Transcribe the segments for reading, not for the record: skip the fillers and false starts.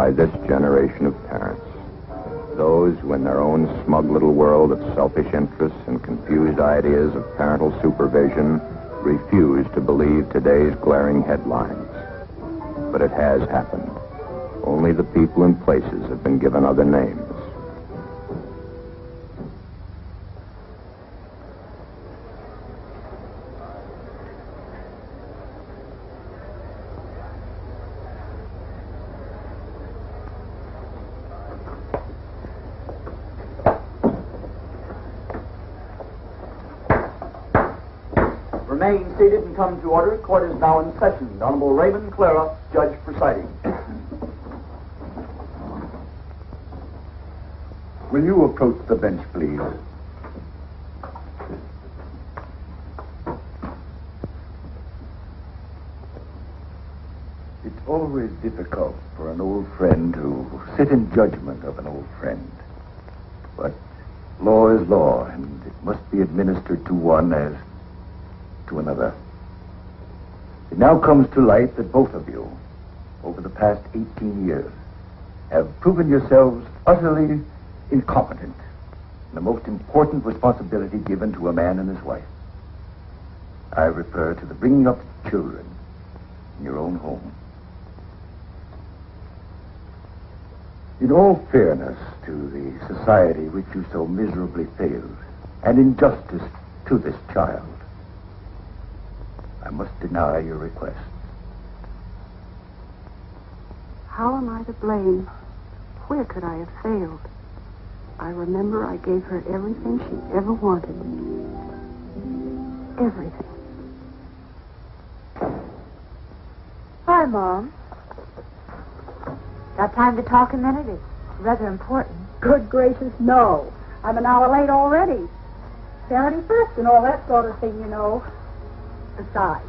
by this generation of parents. Those who, in their own smug little world of selfish interests and confused ideas of parental supervision, refuse to believe today's glaring headlines. But it has happened. Only the people and places have been given other names. Remain seated and come to order. Court is now in session. The Honorable Raymond Clara, Judge presiding. Will you approach the bench, please? It's always difficult for an old friend to sit in judgment of an old friend. But law is law, and it must be administered to one as to another. It now comes to light that both of you, over the past 18 years, have proven yourselves utterly incompetent in the most important responsibility given to a man and his wife. I refer to the bringing up of children in your own home. In all fairness to the society which you so miserably failed, and in justice to this child, I must deny your request. How am I to blame? Where could I have failed? I remember I gave her everything she ever wanted. Everything. Hi, Mom. Got time to talk a minute? It's rather important. Good gracious, no. I'm an hour late already. Charity first and all that sort of thing, you know. Besides,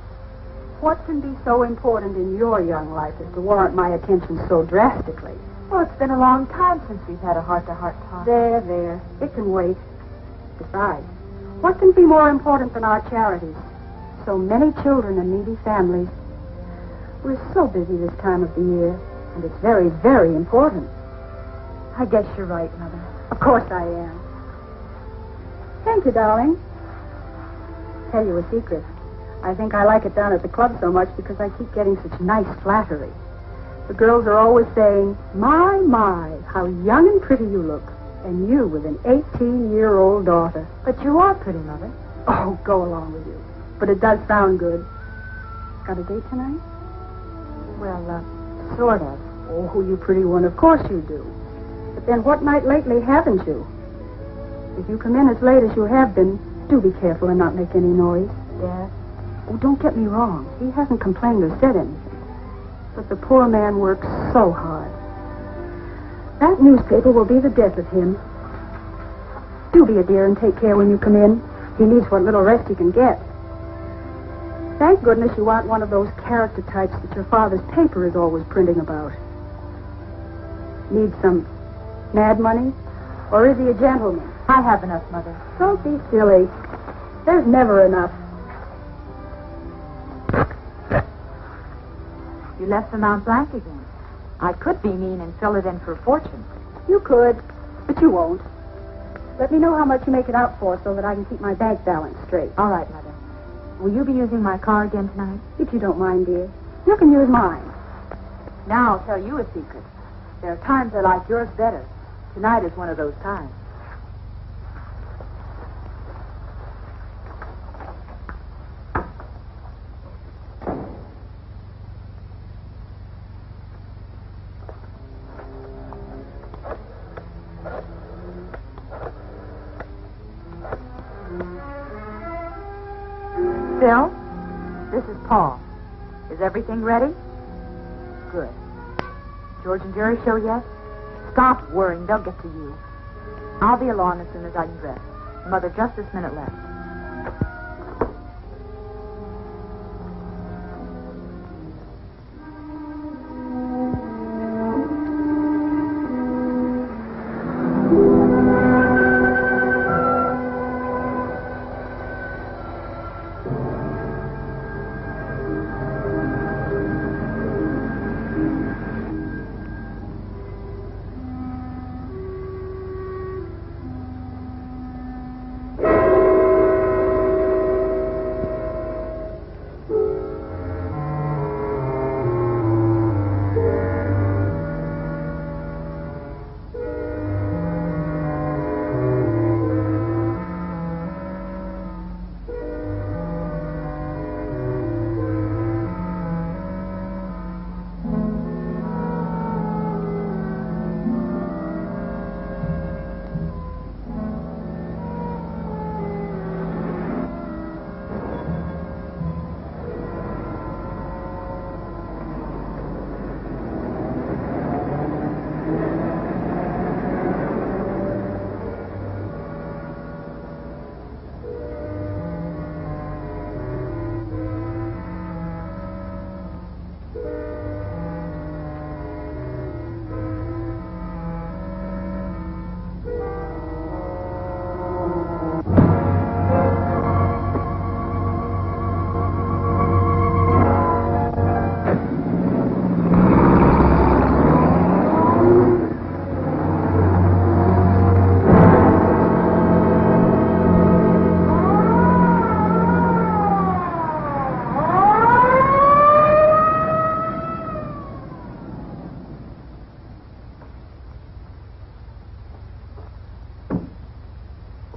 what can be so important in your young life as to warrant my attention so drastically? Well, it's been a long time since we've had a heart-to-heart talk. There. It can wait. Besides, what can be more important than our charities? So many children and needy families. We're so busy this time of the year, and it's very, very important. I guess you're right, Mother. Of course I am. Thank you, darling. Tell you a secret. I think I like it down at the club so much because I keep getting such nice flattery. The girls are always saying, my, how young and pretty you look. And you with an 18-year-old daughter. But you are pretty, Mother. Oh, go along with you. But it does sound good. Got a date tonight? Well, sort of. Oh, you pretty one. Of course you do. But then what night lately haven't you? If you come in as late as you have been, do be careful and not make any noise. Yes? Oh, don't get me wrong. He hasn't complained or said anything. But the poor man works so hard. That newspaper will be the death of him. Do be a dear and take care when you come in. He needs what little rest he can get. Thank goodness you aren't one of those character types that your father's paper is always printing about. Need some mad money? Or is he a gentleman? I have enough, Mother. Don't be silly. There's never enough. You left the Mount Blanc again. I could be mean and fill it in for a fortune. You could, but you won't. Let me know how much you make it out for so that I can keep my bank balance straight. All right, Mother. Will you be using my car again tonight? If you don't mind, dear. You can use mine. Now I'll tell you a secret. There are times I like yours better. Tonight is one of those times. Bill, this is Paul. Is everything ready? Good. George and Jerry show yet? Stop worrying. They'll get to you. I'll be along as soon as I can dress. Mother, just this minute left.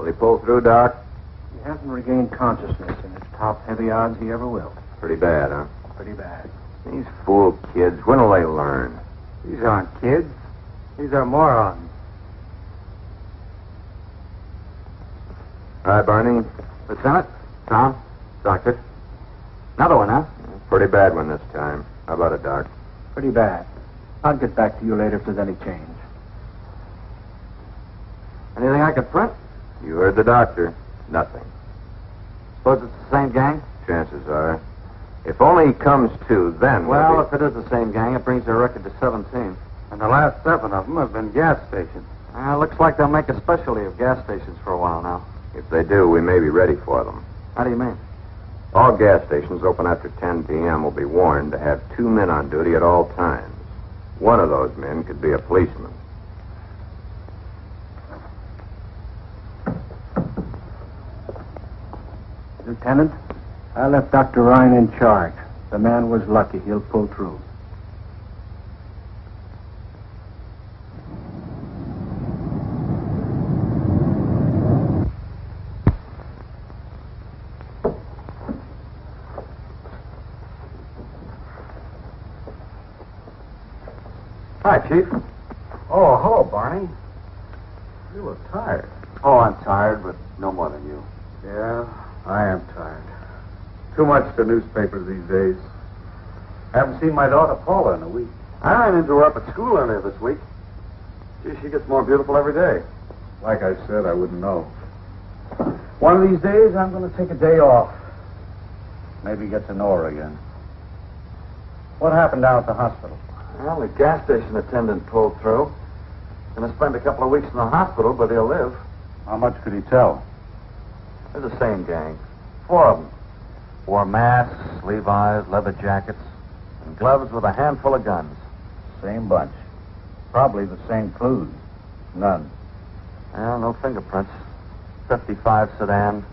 Will he pull through, Doc? He hasn't regained consciousness, and it's top heavy odds he ever will. Pretty bad, huh? Pretty bad. These fool kids, when will they learn? These aren't kids. These are morons. All right, Barney. Lieutenant, Tom, Doctor. Another one, huh? Pretty bad one this time. How about it, Doc? Pretty bad. I'll get back to you later if there's any change. Anything I could print? You heard the doctor. Nothing. Suppose it's the same gang? Chances are. If only he comes to, then... Well, if it is the same gang, it brings their record to 17. And the last 7 of them have been gas stations. Looks like they'll make a specialty of gas stations for a while now. If they do, we may be ready for them. How do you mean? All gas stations open after 10 p.m. will be warned to have 2 men on duty at all times. One of those men could be a policeman. Lieutenant, I left Dr. Ryan in charge. The man was lucky. He'll pull through. Hi, Chief. Oh, hello, Barney. You look tired. Oh, I'm tired, but no more than you. Yeah, I am tired. Too much to newspapers these days. Haven't seen my daughter Paula in a week. I ran into her up at school earlier this week. Gee, she gets more beautiful every day. Like I said, I wouldn't know. One of these days, I'm going to take a day off. Maybe get to know her again. What happened down at the hospital? Well, the gas station attendant pulled through. Gonna spend a couple of weeks in the hospital, but he'll live. How much could he tell? They're the same gang. 4 of them. Wore masks, Levi's, leather jackets, and gloves with a handful of guns. Same bunch. Probably the same clues. None. Well, no fingerprints. 55 sedan,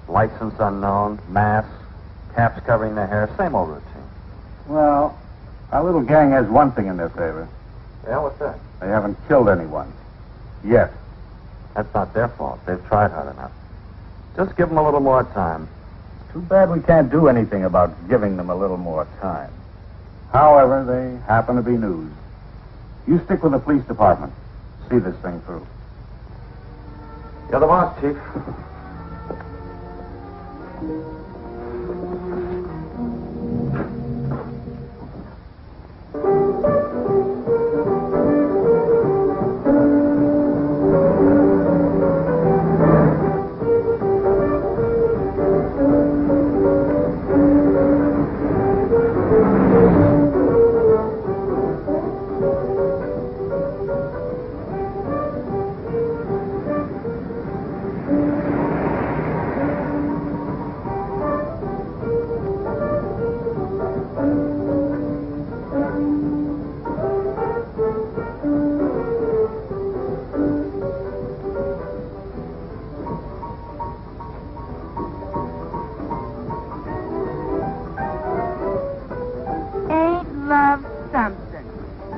license unknown, masks, caps covering their hair. Same old routine. Well, our little gang has one thing in their favor. Yeah, what's that? They haven't killed anyone. Yet. That's not their fault. They've tried hard enough. Just give them a little more time. Too bad we can't do anything about giving them a little more time. However, they happen to be news. You stick with the police department. See this thing through. You're the boss, Chief.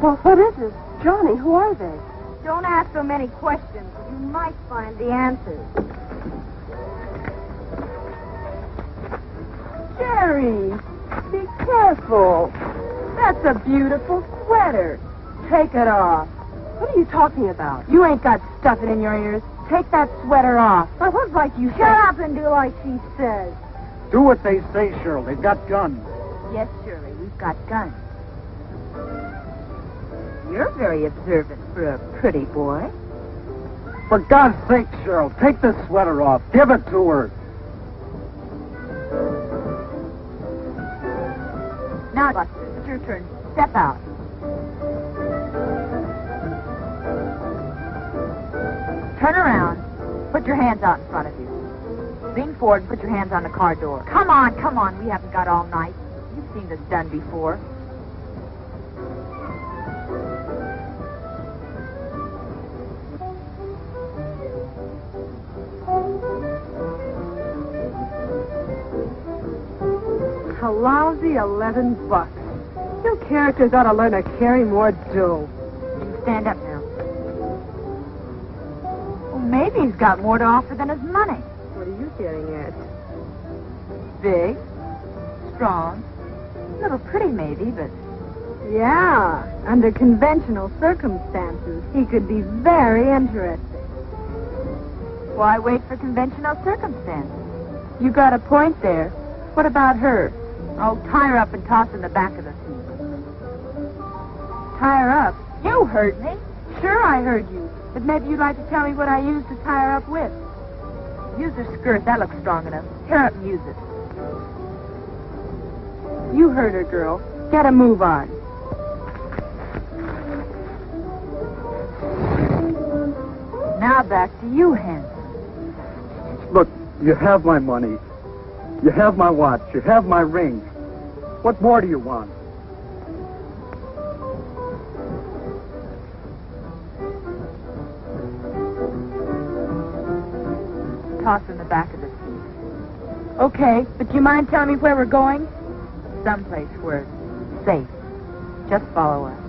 Well, what is it? Johnny, who are they? Don't ask so many questions. You might find the answers. Jerry, be careful. That's a beautiful sweater. Take it off. What are you talking about? You ain't got stuffing in your ears. Take that sweater off. I was like you Shut said. up and do like she says. Do what they say, Cheryl. They've got guns. Yes, Shirley, we've got guns. You're very observant for a pretty boy. For God's sake, Cheryl, take the sweater off. Give it to her. Now, Buster, it's your turn. Step out. Turn around. Put your hands out in front of you. Lean forward and put your hands on the car door. Come on, come on. We haven't got all night. You've seen this done before. A lousy $11. You characters ought to learn to carry more dough. You can stand up now. Well, maybe Maybe he's got more to offer than his money. What are you getting at? Big, strong, a little pretty maybe, but... Yeah, under conventional circumstances, he could be very interesting. Why wait for conventional circumstances? You got a point there. What about her? Oh, tie her up and toss her in the back of the seat. Tie her up? You heard me. Sure, I heard you. But maybe you'd like to tell me what I used to tie her up with. Use her skirt. That looks strong enough. Tear up and use it. You heard her, girl. Get a move on. Now back to you, Hanson. Look, you have my money. You have my watch. You have my ring. What more do you want? Toss her in the back of the seat. Okay, but do you mind telling me where we're going? Someplace where it's safe. Just follow us.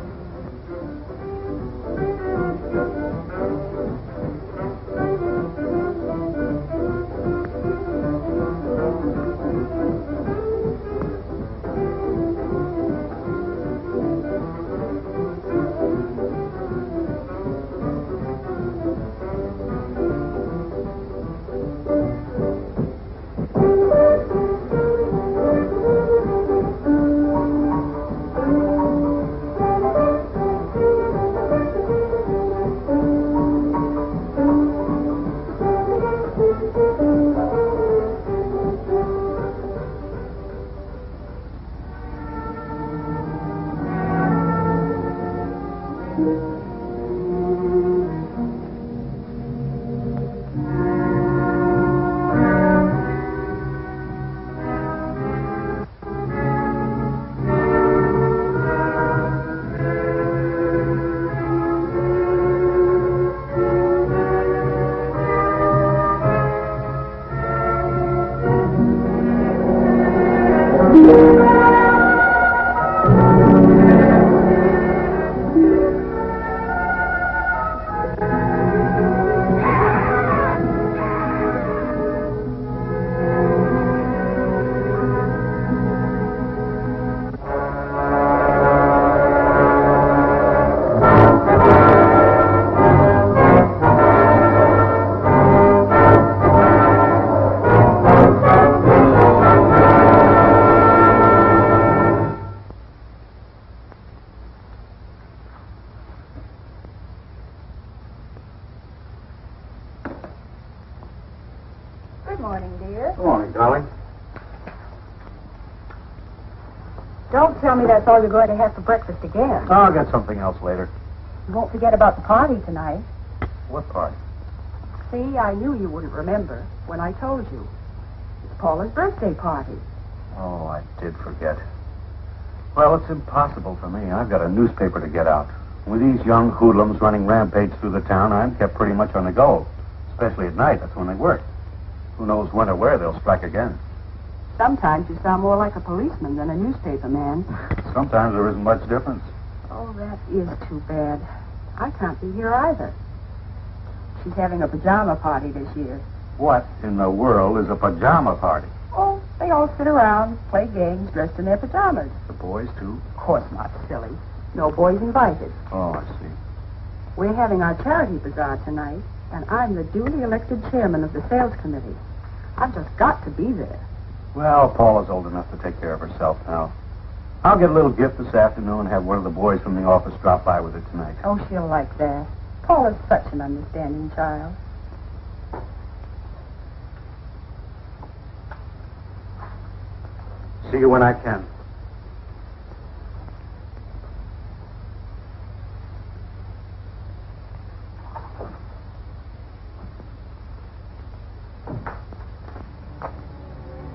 Good morning, dear. Good morning, darling. Don't tell me that's all you're going to have for breakfast again. I'll get something else later. You won't forget about the party tonight. What party? See, I knew you wouldn't remember when I told you. It's Paula's birthday party. Oh, I did forget. Well, it's impossible for me. I've got a newspaper to get out. With these young hoodlums running rampage through the town, I'm kept pretty much on the go. Especially at night. That's when they work. Who knows when or where they'll strike again. Sometimes you sound more like a policeman than a newspaper man. Sometimes there isn't much difference. Oh, that is too bad. I can't be here either. She's having a pajama party this year. What in the world is a pajama party? Oh, they all sit around, play games, dressed in their pajamas. The boys, too? Of course not, silly. No boys invited. Oh, I see. We're having our charity bazaar tonight, and I'm the duly elected chairman of the sales committee. I've just got to be there. Well, Paula's old enough to take care of herself now. I'll get a little gift this afternoon and have one of the boys from the office drop by with her tonight. Oh, she'll like that. Paula's such an understanding child. See you when I can.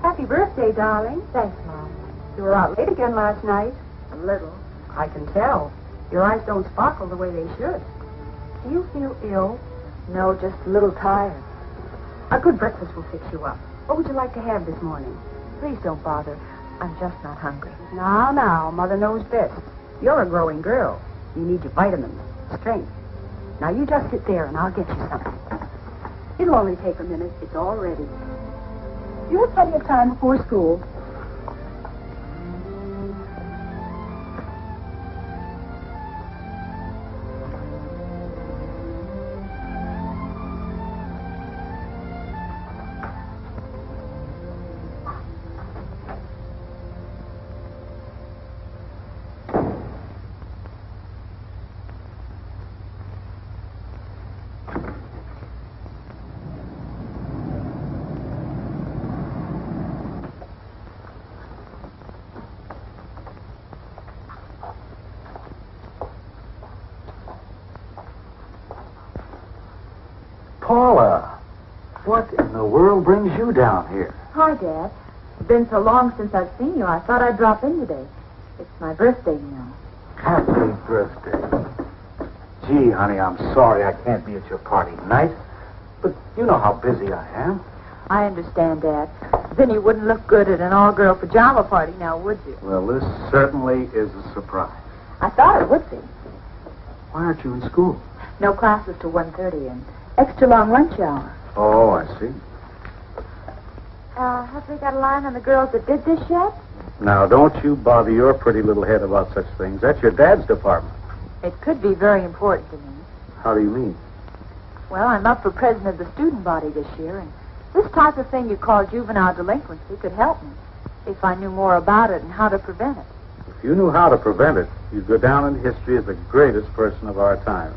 Happy birthday, darling. Thanks, Mom. You were out late again last night. A little. I can tell. Your eyes don't sparkle the way they should. Do you feel ill? No, just a little tired. A good breakfast will fix you up. What would you like to have this morning? Please don't bother. I'm just not hungry. Now, Mother knows best. You're a growing girl. You need your vitamins, strength. Now, you just sit there and I'll get you something. It'll only take a minute. It's all ready. You have plenty of time before school. Paula, what in the world brings you down here? Hi, Dad. It's been so long since I've seen you, I thought I'd drop in today. It's my birthday, you know. Happy birthday. Gee, honey, I'm sorry I can't be at your party tonight, but you know how busy I am. I understand, Dad. Then you wouldn't look good at an all-girl pajama party now, would you? Well, this certainly is a surprise. I thought it would be. Why aren't you in school? No classes till 1:30 and extra long lunch hour. Oh, I see. Have we got a line on the girls that did this yet? Now, don't you bother your pretty little head about such things. That's your dad's department. It could be very important to me. How do you mean? Well, I'm up for president of the student body this year, and this type of thing you call juvenile delinquency could help me if I knew more about it and how to prevent it. If you knew how to prevent it, you'd go down in history as the greatest person of our time.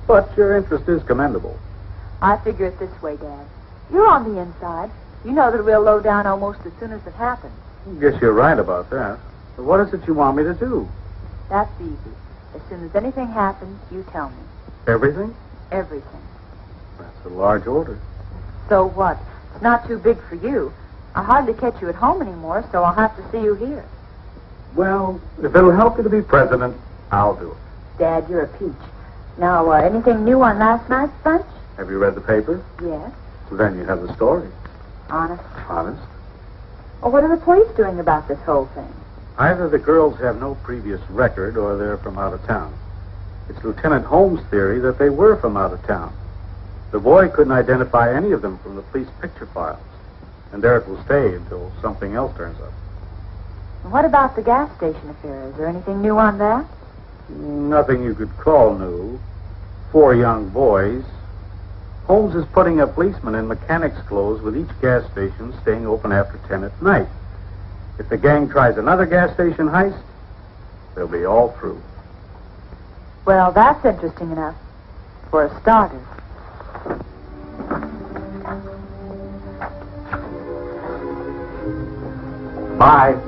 But your interest is commendable. I figure it this way, Dad. You're on the inside. You know that we'll low down almost as soon as it happens. Guess you're right about that. But what is it you want me to do? That's easy. As soon as anything happens, you tell me. Everything? Everything. That's a large order. So what? It's not too big for you. I hardly catch you at home anymore, so I'll have to see you here. Well, if it'll help you to be president, I'll do it. Dad, you're a peach. Now, anything new on last night's bunch? Have you read the paper? Yes. Well, then you have the story. Honest? Honest? Well, what are the police doing about this whole thing? Either the girls have no previous record or they're from out of town. It's Lieutenant Holmes' theory that they were from out of town. The boy couldn't identify any of them from the police picture files. And there it will stay until something else turns up. And what about the gas station affair? Is there anything new on that? Nothing you could call new. 4 young boys. Holmes is putting a policeman in mechanics clothes with each gas station staying open after 10 at night. If the gang tries another gas station heist, they'll be all through. Well, that's interesting enough. For a starter. Bye.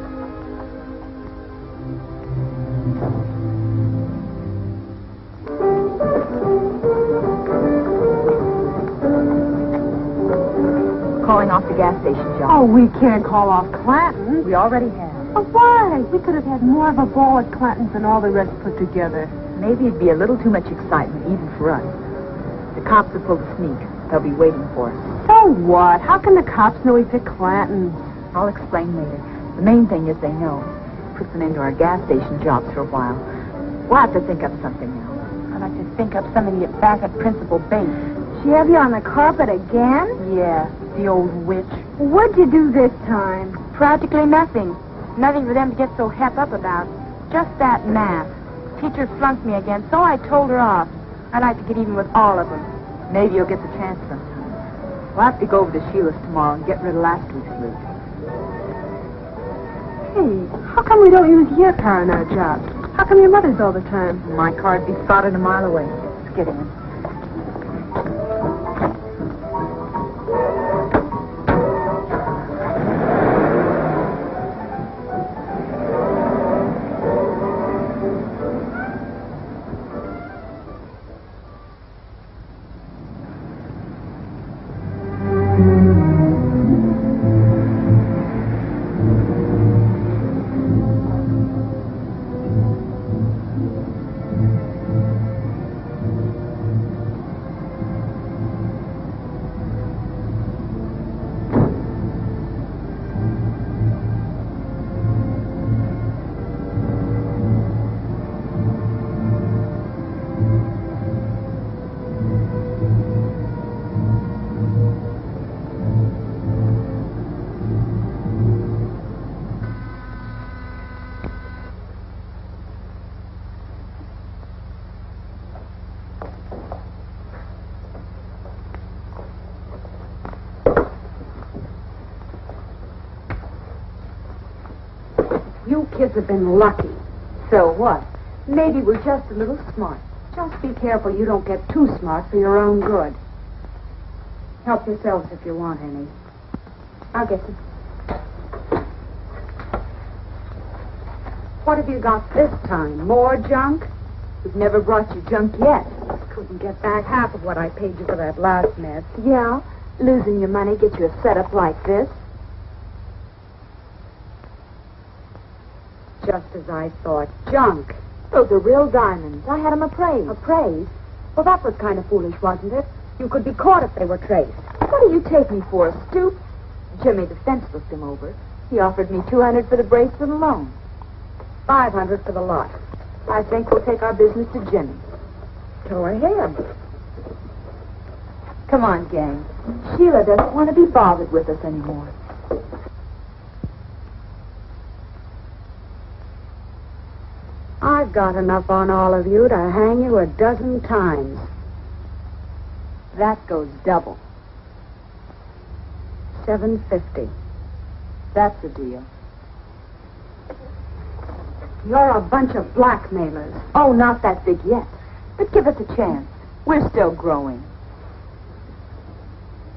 Calling off the gas station, John. Oh, we can't call off Clanton. We already have. Oh, why? We could have had more of a ball at Clanton's than all the rest put together. Maybe it'd be a little too much excitement, even for us. The cops have pulled a sneak. They'll be waiting for us. So what? How can the cops know we picked Clanton's? I'll explain later. The main thing is they know. Puts an end to our gas station jobs for a while. We'll have to think up something else. I'd like to think up something to get back at Principal Bates. She have you on the carpet again? Yeah, the old witch. What'd you do this time? Practically nothing. Nothing for them to get so hep up about. Just that math. Teacher flunked me again, so I told her off. I'd like to get even with all of them. Maybe you'll get the chance sometime. We'll have to go over to Sheila's tomorrow and get rid of last week's loot. Hey, how come we don't use your car in our jobs? How come your mother's all the time? My car'd be spotted a mile away. Let's get in. You kids have been lucky. So what? Maybe we're just a little smart. Just be careful you don't get too smart for your own good. Help yourselves if you want any. I'll get them. What have you got this time? More junk? We've never brought you junk yet. Couldn't get back half of what I paid you for that last mess. Yeah, losing your money gets you a setup like this. Just as I thought. Junk. Those are real diamonds. I had them appraised. Appraised? Well, that was kind of foolish, wasn't it? You could be caught if they were traced. What do you take me for, a stoop? Jimmy the fence looked him over. He offered me $200 for the bracelet alone. $500 for the lot. I think we'll take our business to Jimmy. Go ahead. Come on, gang. Sheila doesn't want to be bothered with us anymore. I've got enough on all of you to hang you a dozen times. That goes double. $750. That's the deal. You're a bunch of blackmailers. Oh, not that big yet. But give us a chance. We're still growing.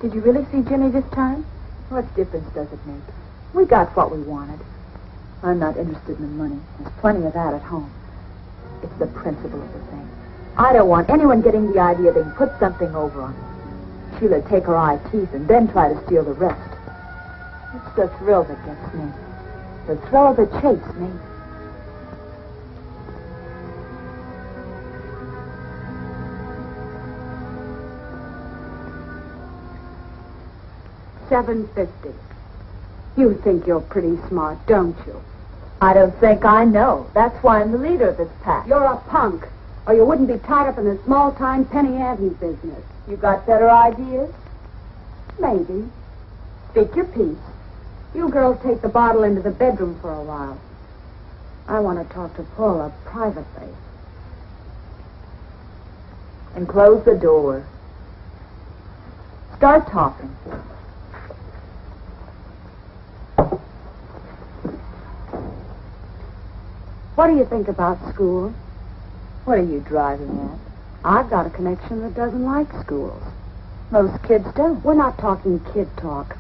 Did you really see Jimmy this time? What difference does it make? We got what we wanted. I'm not interested in the money. There's plenty of that at home. It's the principle of the thing. I don't want anyone getting the idea they can put something over on me. Sheila'd take her eye teeth and then try to steal the rest. It's the thrill that gets me. The thrill of the chase, me. $750. You think you're pretty smart, don't you? I don't think I know. That's why I'm the leader of this pack. You're a punk, or you wouldn't be tied up in the small-time penny ante business. You got better ideas? Maybe. Speak your piece. You girls take the bottle into the bedroom for a while. I want to talk to Paula privately. And close the door. Start talking. What do you think about school? What are you driving at? I've got a connection that doesn't like schools. Most kids don't. We're not talking kid talk.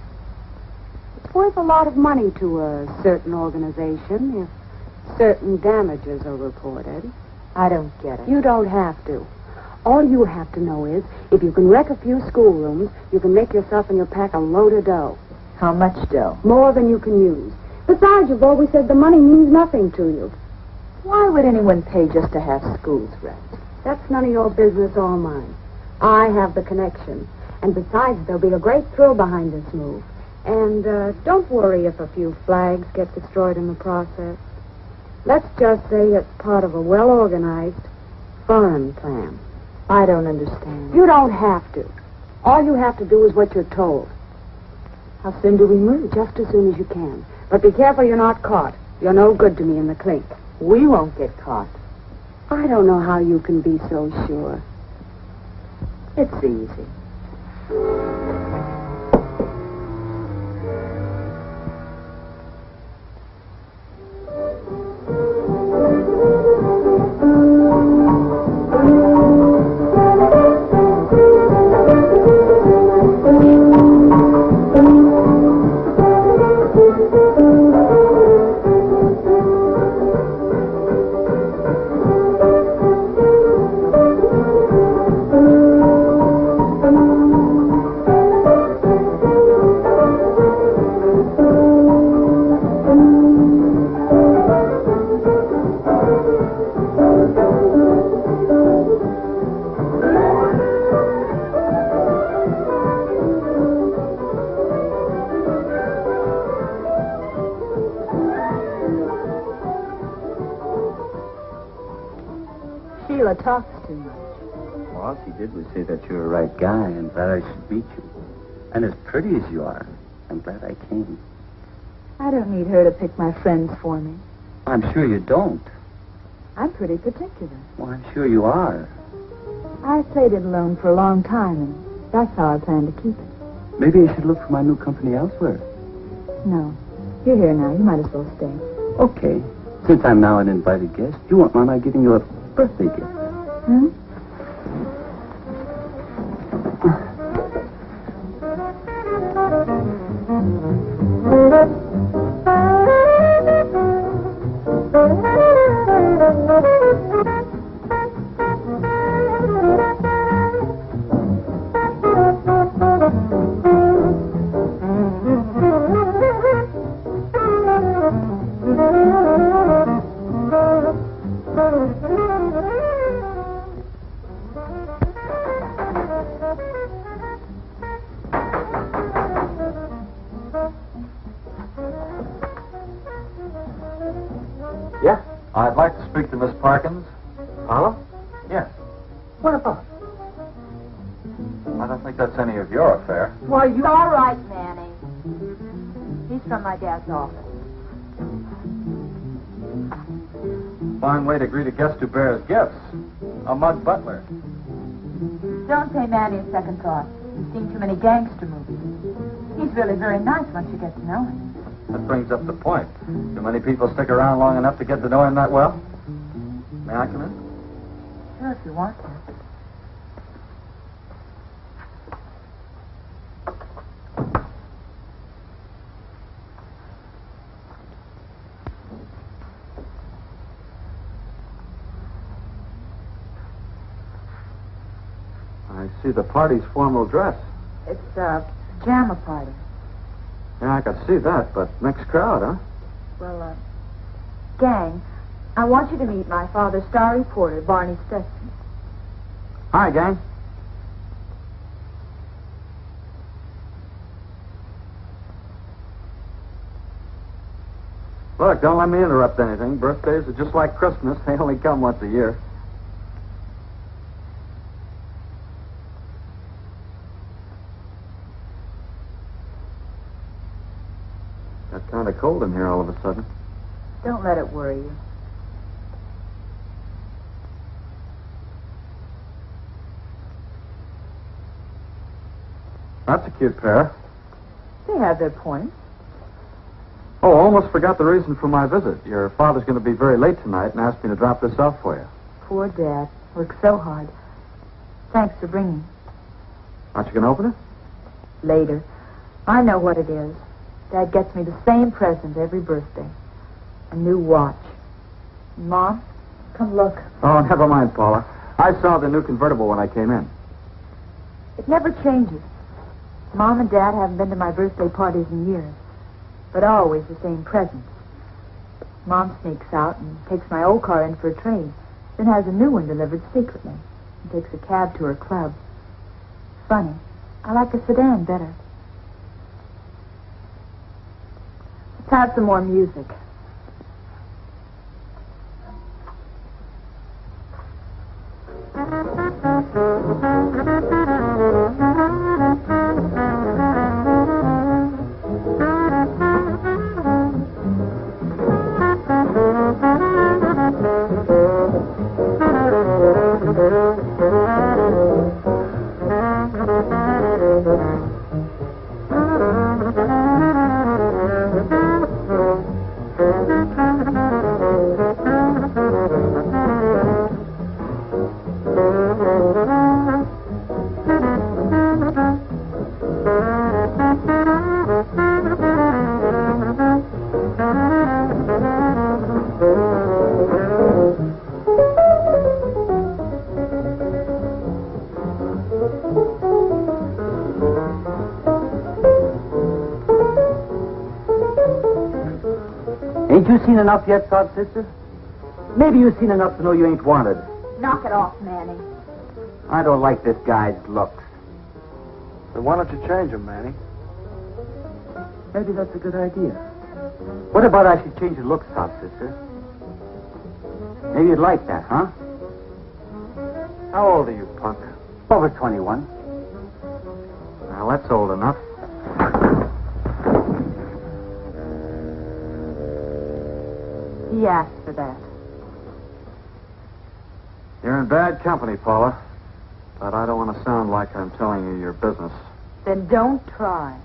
It's worth a lot of money to a certain organization if certain damages are reported. I don't get it. You don't have to. All you have to know is, if you can wreck a few schoolrooms, you can make yourself and your pack a load of dough. How much dough? More than you can use. Besides, you've always said the money means nothing to you. Why would anyone pay just to have schools wrecked? That's none of your business or mine. I have the connection. And besides, there'll be a great thrill behind this move. And don't worry if a few flags get destroyed in the process. Let's just say it's part of a well-organized foreign plan. I don't understand. You don't have to. All you have to do is what you're told. How soon do we move? Just as soon as you can. But be careful you're not caught. You're no good to me in the clink. We won't get caught. I don't know how you can be so sure. It's easy. Sheila talks too much. Well, all she did was say that you're a right guy and that I should beat you. And as pretty as you are, I'm glad I came. I don't need her to pick my friends for me. I'm sure you don't. I'm pretty particular. Well, I'm sure you are. I've played it alone for a long time, and that's how I plan to keep it. Maybe I should look for my new company elsewhere. No. You're here now. You might as well stay. Okay. Since I'm now an invited guest, you won't mind my giving you a birthday gift. Hmm? Yeah, I'd like to speak to Miss Parkins. Paula? Yes. What about? I don't think that's any of your affair. Well, you all right, Manny. He's from my dad's office. Fine way to greet a guest who bears gifts. A mud butler. Don't pay Manny a second thought. He's seen too many gangster movies. He's really very nice once you get to know him. That brings up the point. Do many people stick around long enough to get to know him that well? May I come in? Sure, if you want to. I see the party's formal dress. It's a pajama party. Yeah, I can see that, but mixed crowd, huh? Well, gang, I want you to meet my father's star reporter, Barney Stetson. Hi, gang. Look, don't let me interrupt anything. Birthdays are just like Christmas. They only come once a year. Got kind of cold in here all of a sudden. Don't let it worry you. That's a cute pair. They have their points. Oh, almost forgot the reason for my visit. Your father's going to be very late tonight and asked me to drop this off for you. Poor Dad. Worked so hard. Thanks for bringing. Aren't you going to open it? Later. I know what it is. Dad gets me the same present every birthday. A new watch. Mom, come look. Oh, never mind, Paula. I saw the new convertible when I came in. It never changes. Mom and Dad haven't been to my birthday parties in years, but always the same presents. Mom sneaks out and takes my old car in for a trade, then has a new one delivered secretly and takes a cab to her club. Funny, I like a sedan better. Let's have some more music. Ain't you seen enough yet, Sod Sister? Maybe you've seen enough to know you ain't wanted. Knock it off, Manny. I don't like this guy's looks. Then why don't you change him, Manny? Maybe that's a good idea. What about I should change your looks, Sod Sister? Maybe you'd like that, huh? How old are you, punk? Over 21. Well, that's old enough. He asked for that. You're in bad company, Paula. But I don't want to sound like I'm telling you your business. Then don't try.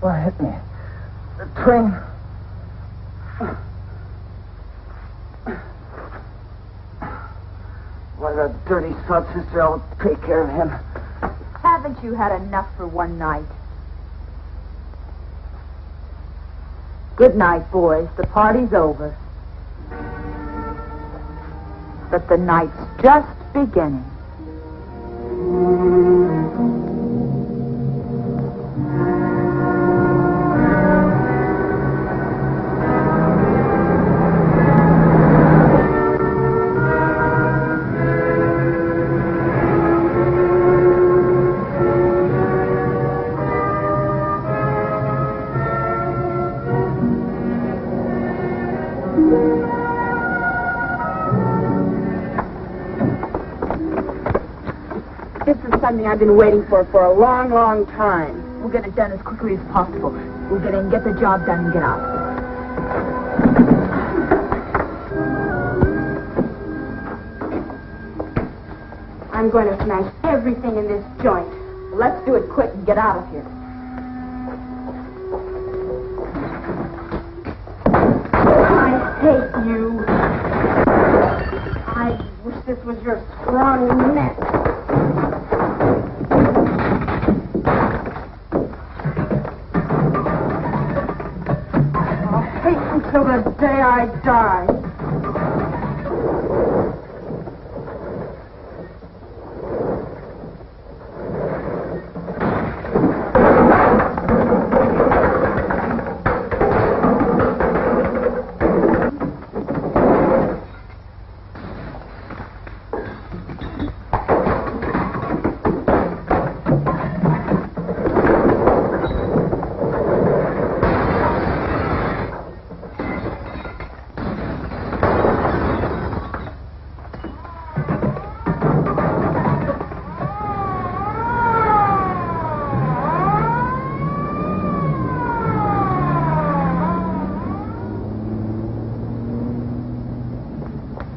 What hit me? The train. Why, that dirty sod, sister, I'll take care of him. Haven't you had enough for one night? Good night, boys. The party's over. But the night's just beginning. This is something I've been waiting for a long, long time. We'll get it done as quickly as possible. We'll get in, get the job done, and get out. I'm going to smash everything in this joint. Let's do it quick and get out of here. I hate you. I wish this was your strong neck. I'll hate you till the day I die.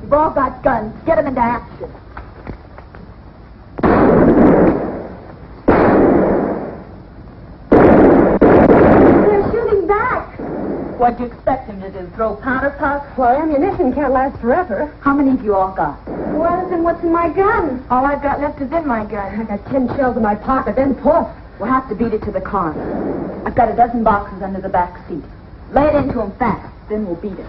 You've all got guns. Get them into action. They're shooting back. What'd you expect him to do? Throw powder puffs? Well, ammunition can't last forever. How many have you all got? What is in what's in my gun? All I've got left is in my gun. I got 10 shells in my pocket, then poof. We'll have to beat it to the car. I've got a dozen boxes under the back seat. Lay it into him fast, then we'll beat it.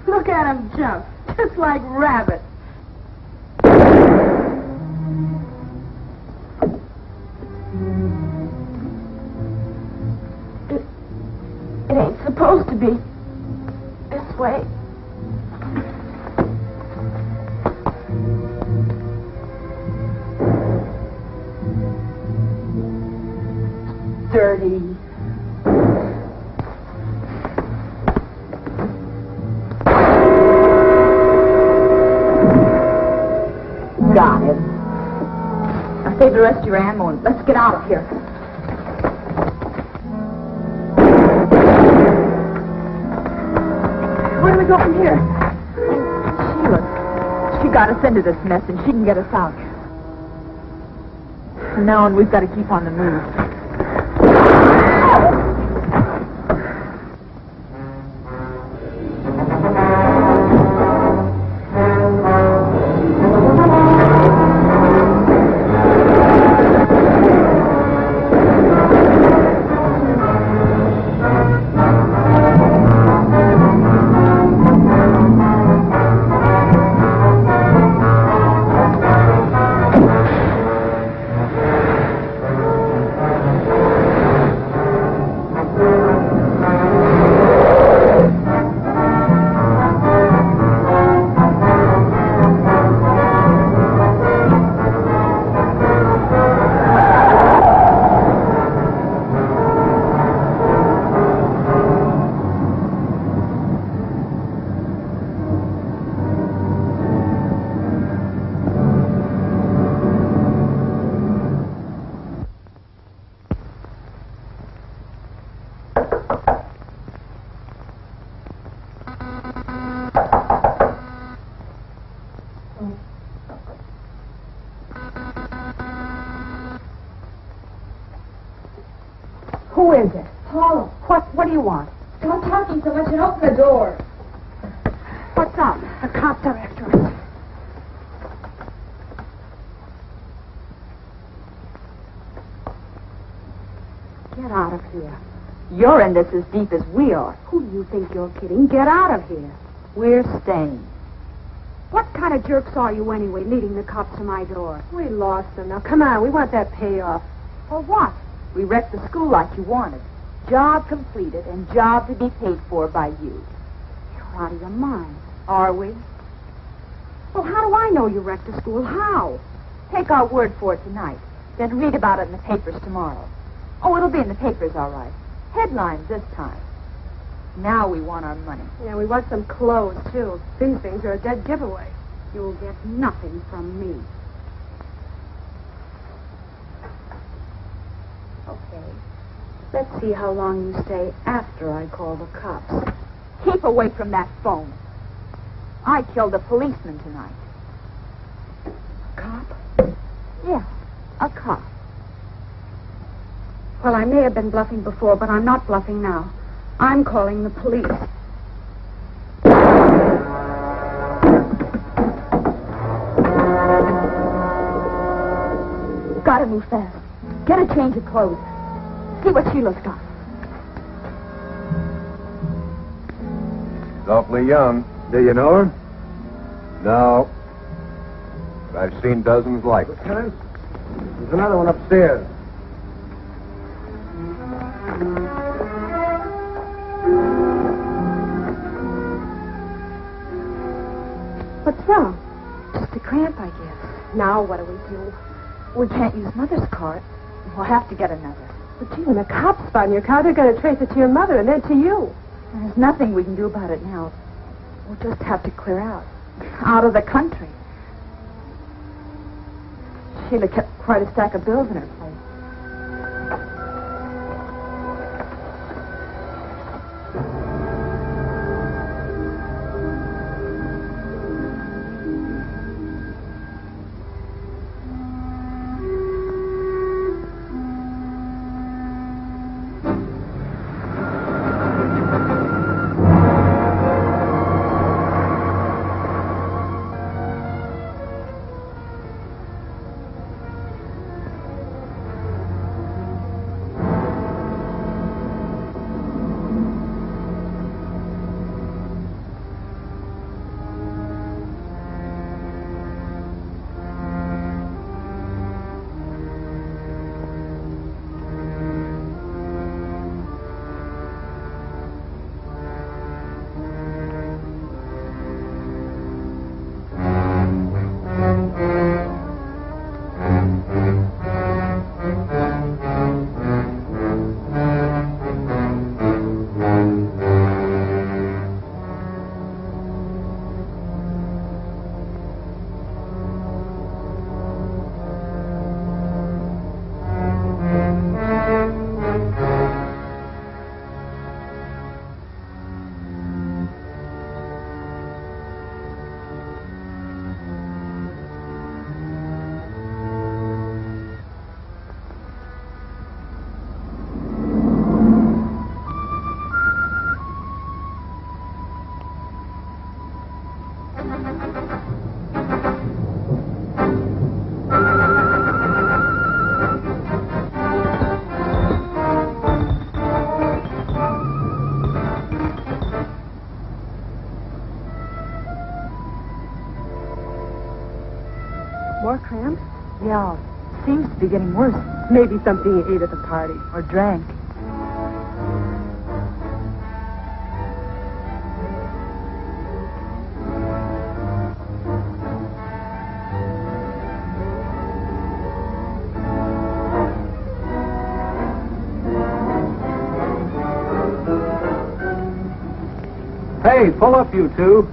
Look at him jump, just like rabbits. It ain't supposed to be this way. Dirty. Got it. Now save the rest of your ammo and let's get out of here. Where do we go from here? Sheila, she got us into this mess and she can get us out. From now on, we've got to keep on the move. Who is it? Paula, What do you want? stop talking so much and open the door. What's up? The cops are after us. Get out of here. You're in this as deep as we are. Who do you think you're kidding? Get out of here. We're staying. What kind of jerks are you anyway, leading the cops to my door? We lost them. Now, come on. We want that payoff. For what? We wrecked the school like you wanted. Job completed and job to be paid for by you. You're out of your mind. Are we? Well, how do I know you wrecked the school? How? Take our word for it tonight. Then read about it in the papers tomorrow. Oh, it'll be in the papers, all right. Headlines this time. Now we want our money. Yeah, we want some clothes, too. These things are a dead giveaway. You'll get nothing from me. Okay. Let's see how long you stay after I call the cops. Keep away from that phone. I killed a policeman tonight. A cop? Yeah, a cop. Well, I may have been bluffing before, but I'm not bluffing now. I'm calling the police. Gotta move fast. Get a change of clothes. See what Sheila's got. She's awfully young. Do you know her? No. But I've seen dozens like her. Lieutenant, there's another one upstairs. What's wrong? Just a cramp, I guess. Now what do we do? We can't use Mother's cart. We'll have to get another. But gee, when the cops find your car, they're going to trace it to your mother and then to you. There's nothing we can do about it now. We'll just have to clear out. Out of the country. Sheila kept quite a stack of bills in her place. More cramps? Yeah, seems to be getting worse. Maybe something you ate at the party. Or drank. Hey, pull up, you two.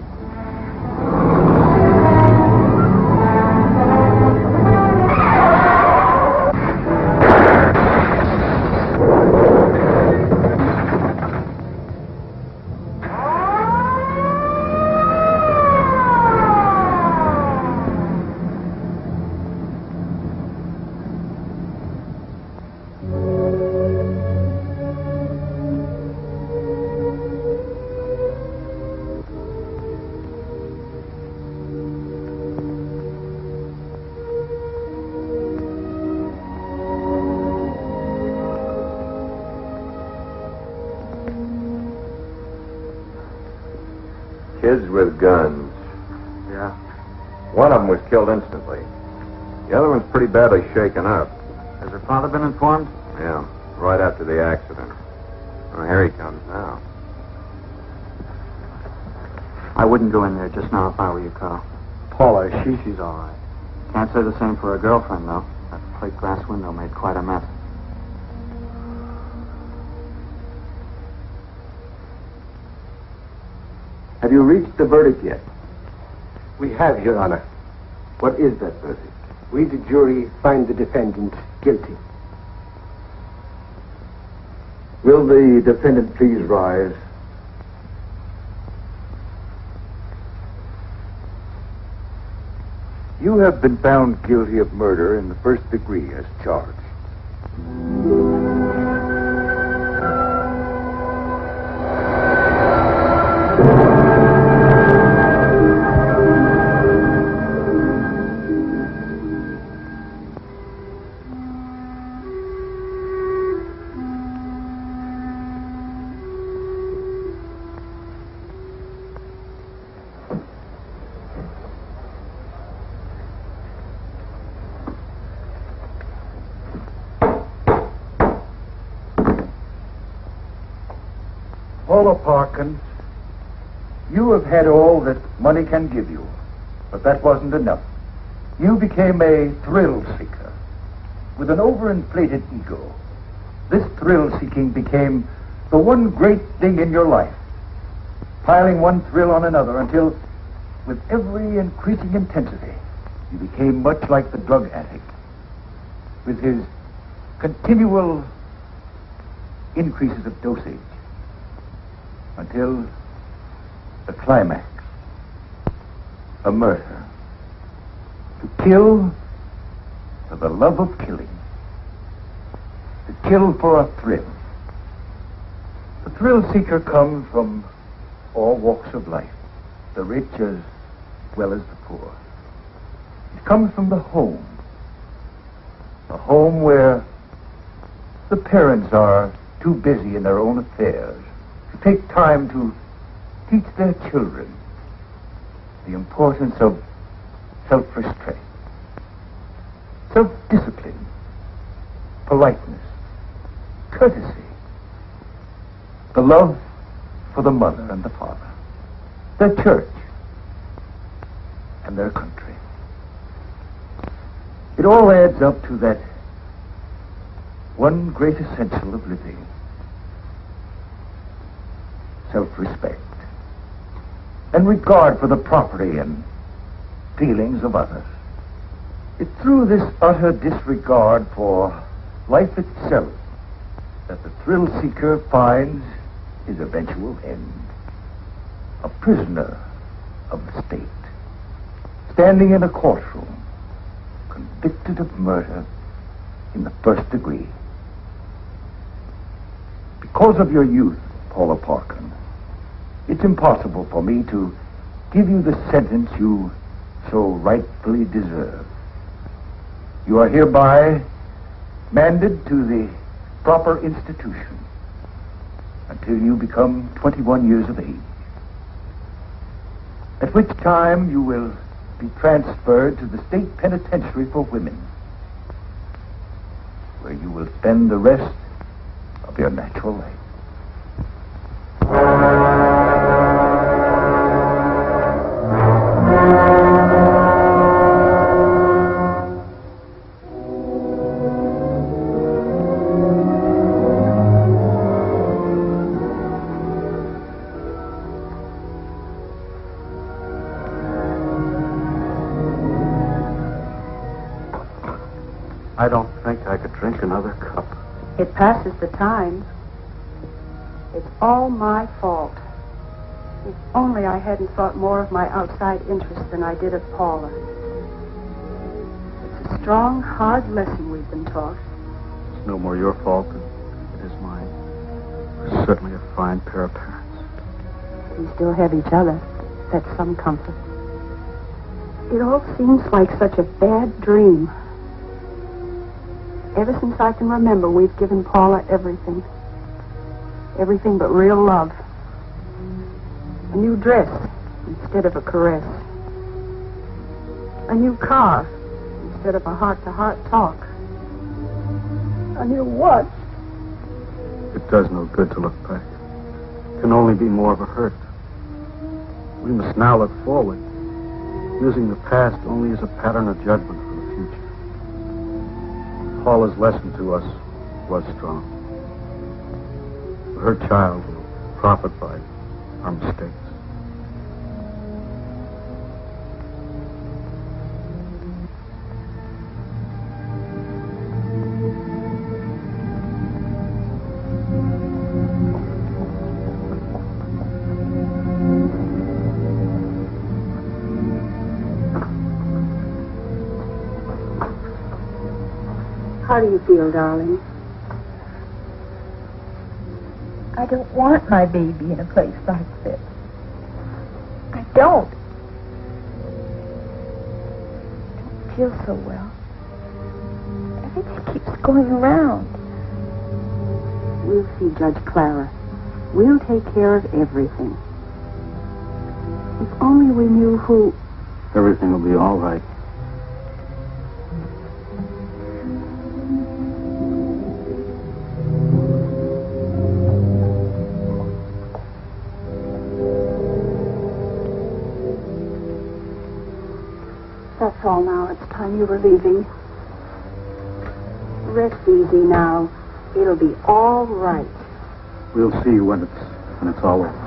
Kids with guns. Yeah. One of them was killed instantly. The other one's pretty badly shaken up. Has her father been informed? Yeah, right after the accident. Well, here he comes now. I wouldn't go in there just now if I were you, Carl. Paula, She's all right. Can't say the same for her girlfriend, though. That plate glass window made quite a mess. Have you reached the verdict yet? We have, Your Honor. What is that verdict? We, the jury, find the defendant guilty. Will the defendant please rise? You have been found guilty of murder in the first degree as charged. Paula Parkins, you have had all that money can give you, but that wasn't enough. You became a thrill seeker with an overinflated ego. This thrill seeking became the one great thing in your life, piling one thrill on another until, with every increasing intensity, you became much like the drug addict, with his continual increases of dosage, until the climax, a murder. To kill for the love of killing. To kill for a thrill. The thrill seeker comes from all walks of life, the rich as well as the poor. It comes from the home. A home where the parents are too busy in their own affairs to take time to teach their children the importance of self-restraint, self-discipline, politeness, courtesy, the love for the mother and the father, their church, and their country. It all adds up to that one great essential of living, self-respect, and regard for the property and feelings of others. It's through this utter disregard for life itself that the thrill seeker finds his eventual end. A prisoner of the state, standing in a courtroom, convicted of murder in the first degree. Because of your youth, Paula Parkins, it's impossible for me to give you the sentence you so rightfully deserve. You are hereby manded to the proper institution until you become 21 years of age, at which time you will be transferred to the state penitentiary for women, where you will spend the rest of your natural life. I don't think I could drink another cup. It passes the time. It's all my fault. If only I hadn't thought more of my outside interest than I did of Paula. It's a strong, hard lesson we've been taught. It's no more your fault than it is mine. We're certainly a fine pair of parents. We still have each other. That's some comfort. It all seems like such a bad dream. Ever since I can remember, we've given Paula everything. Everything but real love. A new dress, instead of a caress. A new car instead of a heart-to-heart talk. A new watch. It does no good to look back. It can only be more of a hurt. We must now look forward, using the past only as a pattern of judgment for the future. Paula's lesson to us was strong. But her child will profit by our mistakes. How do you feel, darling? I don't want my baby in a place like this. I don't. I don't feel so well. Everything keeps going around. We'll see Judge Clara. We'll take care of everything. If only we knew who... Everything will be all right. That's all now. It's time you were leaving. Rest easy now. It'll be all right. We'll see when it's all over.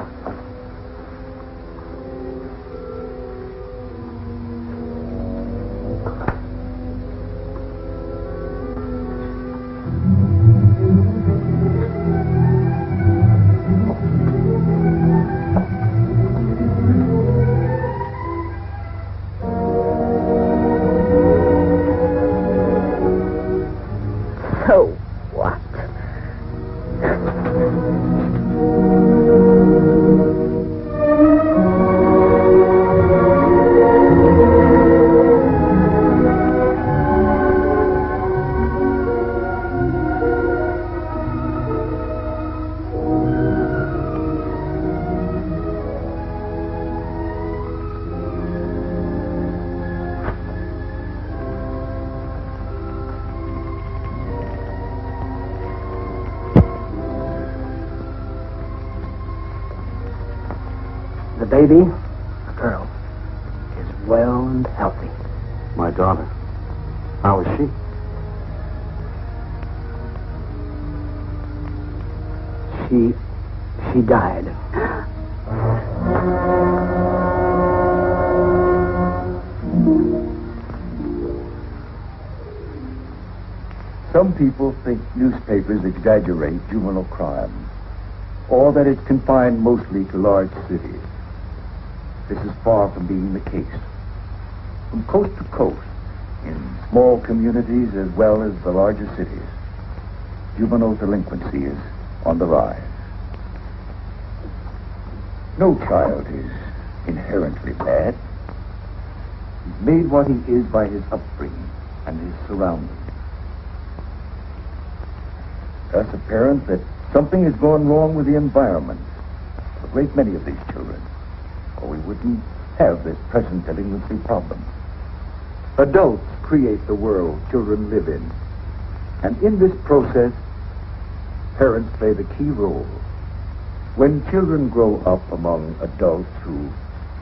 The baby, a girl, is well and healthy. My daughter. How is she? She died. Some people think newspapers exaggerate juvenile crime, or that it's confined mostly to large cities. This is far from being the case. From coast to coast, in small communities as well as the larger cities, juvenile delinquency is on the rise. No child is inherently bad. He's made what he is by his upbringing and his surroundings. Thus apparent that something has gone wrong with the environment of a great many of these children, or we wouldn't have this present delinquency problem. Adults create the world children live in, and in this process, parents play the key role. When children grow up among adults who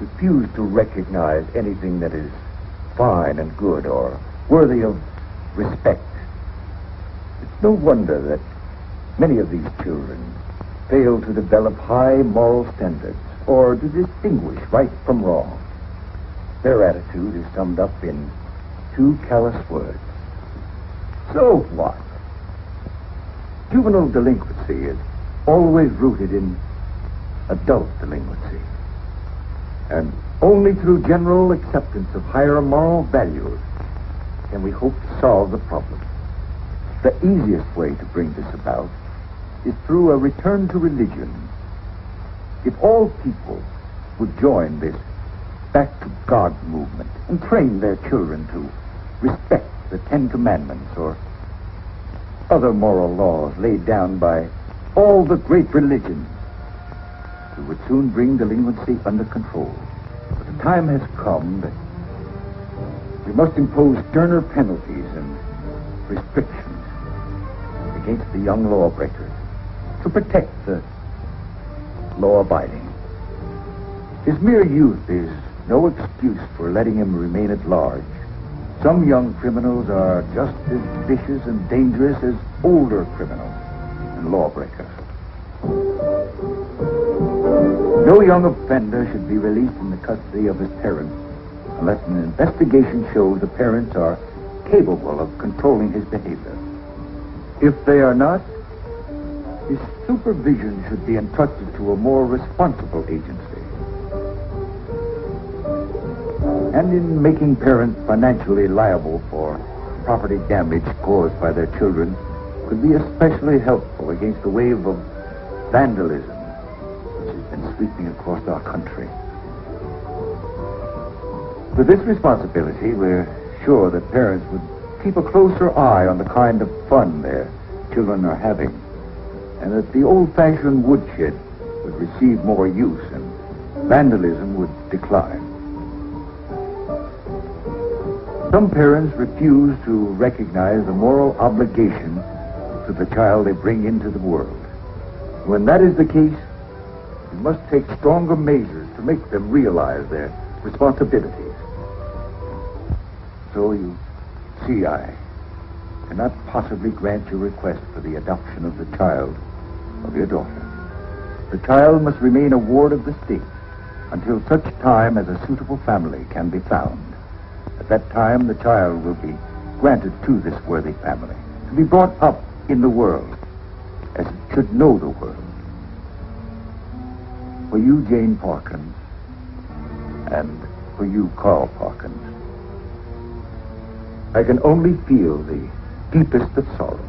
refuse to recognize anything that is fine and good or worthy of respect, it's no wonder that many of these children fail to develop high moral standards or to distinguish right from wrong. Their attitude is summed up in two callous words. So what? Juvenile delinquency is always rooted in adult delinquency. And only through general acceptance of higher moral values can we hope to solve the problem. The easiest way to bring this about is through a return to religion. If all people would join this back to God movement and train their children to respect the Ten Commandments or other moral laws laid down by all the great religions, we would soon bring delinquency under control. time has come that we must impose sterner penalties and restrictions against the young lawbreakers to protect the law-abiding. His mere youth is no excuse for letting him remain at large. Some young criminals are just as vicious and dangerous as older criminals and lawbreakers. No young offender should be released in the custody of his parents unless an investigation shows the parents are capable of controlling his behavior. If they are not, his supervision should be entrusted to a more responsible agency. And in making parents financially liable for property damage caused by their children could be especially helpful against the wave of vandalism which has been sweeping across our country. With this responsibility, we're sure that parents would keep a closer eye on the kind of fun their children are having, and that the old-fashioned woodshed would receive more use and vandalism would decline. Some parents refuse to recognize the moral obligation to the child they bring into the world. When that is the case, we must take stronger measures to make them realize their responsibilities. So you see, I cannot possibly grant your request for the adoption of the child of your daughter. The child must remain a ward of the state until such time as a suitable family can be found. At that time, the child will be granted to this worthy family to be brought up in the world as it should know the world. For you, Jane Parkins, and for you, Carl Parkins, I can only feel the deepest of sorrow.